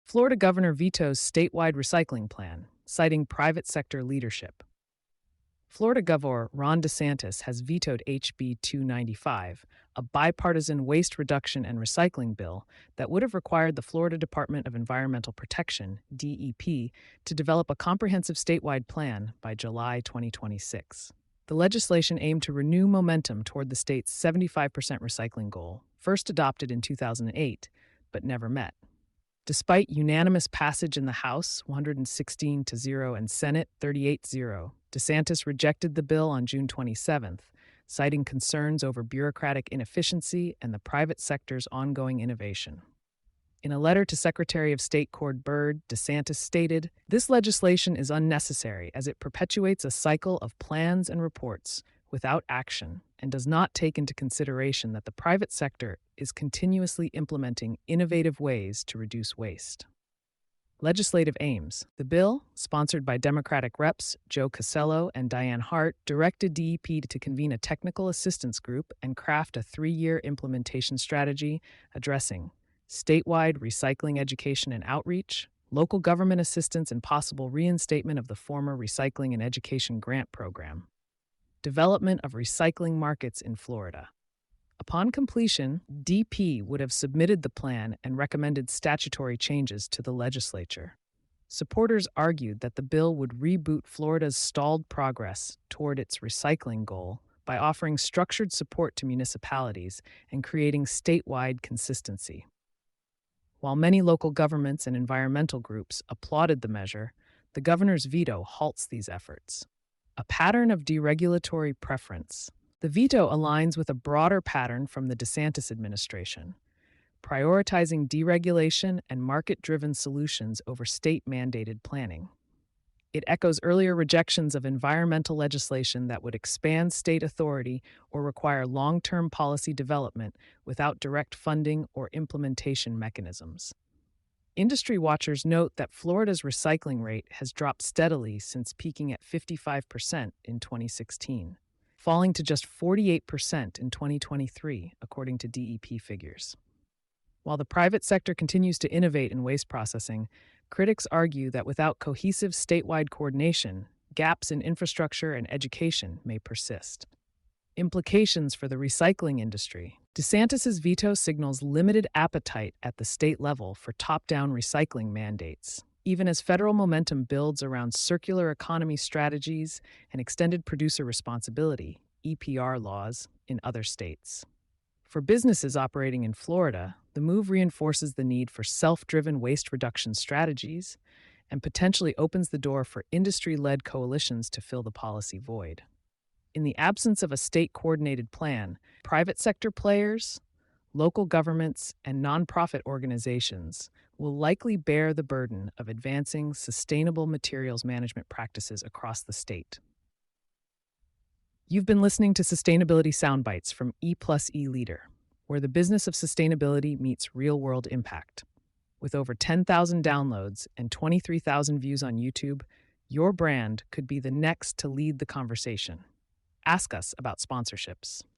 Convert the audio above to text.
Florida Governor vetoes statewide recycling plan, citing private sector leadership. Florida Governor Ron DeSantis has vetoed HB 295, a bipartisan waste reduction and recycling bill that would have required the Florida Department of Environmental Protection, DEP, to develop a comprehensive statewide plan by July 2026. The legislation aimed to renew momentum toward the state's 75% recycling goal, first adopted in 2008, but never met. Despite unanimous passage in the House, 116-0, and Senate, 38-0, DeSantis rejected the bill on June 27th, citing concerns over bureaucratic inefficiency and the private sector's ongoing innovation. In a letter to Secretary of State Cord Byrd, DeSantis stated, "This legislation is unnecessary as it perpetuates a cycle of plans and reports without action and does not take into consideration that the private sector is continuously implementing innovative ways to reduce waste." Legislative aims. The bill, sponsored by Democratic reps Joe Casello and Diane Hart, directed DEP to convene a technical assistance group and craft a 3-year implementation strategy addressing statewide recycling education and outreach, local government assistance and possible reinstatement of the former Recycling and Education Grant Program, development of recycling markets in Florida. Upon completion, DP would have submitted the plan and recommended statutory changes to the legislature. Supporters argued that the bill would reboot Florida's stalled progress toward its recycling goal by offering structured support to municipalities and creating statewide consistency. While many local governments and environmental groups applauded the measure, the governor's veto halts these efforts. A pattern of deregulatory preference. The veto aligns with a broader pattern from the DeSantis administration, prioritizing deregulation and market-driven solutions over state-mandated planning. It echoes earlier rejections of environmental legislation that would expand state authority or require long-term policy development without direct funding or implementation mechanisms. Industry watchers note that Florida's recycling rate has dropped steadily since peaking at 55% in 2016. Falling to just 48% in 2023, according to DEP figures. While the private sector continues to innovate in waste processing, critics argue that without cohesive statewide coordination, gaps in infrastructure and education may persist. Implications for the recycling industry. DeSantis' veto signals limited appetite at the state level for top-down recycling mandates, even as federal momentum builds around circular economy strategies and extended producer responsibility, EPR laws, in other states. For businesses operating in Florida, the move reinforces the need for self-driven waste reduction strategies and potentially opens the door for industry-led coalitions to fill the policy void. In the absence of a state-coordinated plan, private sector players, local governments, and nonprofit organizations will likely bear the burden of advancing sustainable materials management practices across the state. You've been listening to Sustainability Soundbites from E+E Leader, where the business of sustainability meets real-world impact. With over 10,000 downloads and 23,000 views on YouTube, your brand could be the next to lead the conversation. Ask us about sponsorships.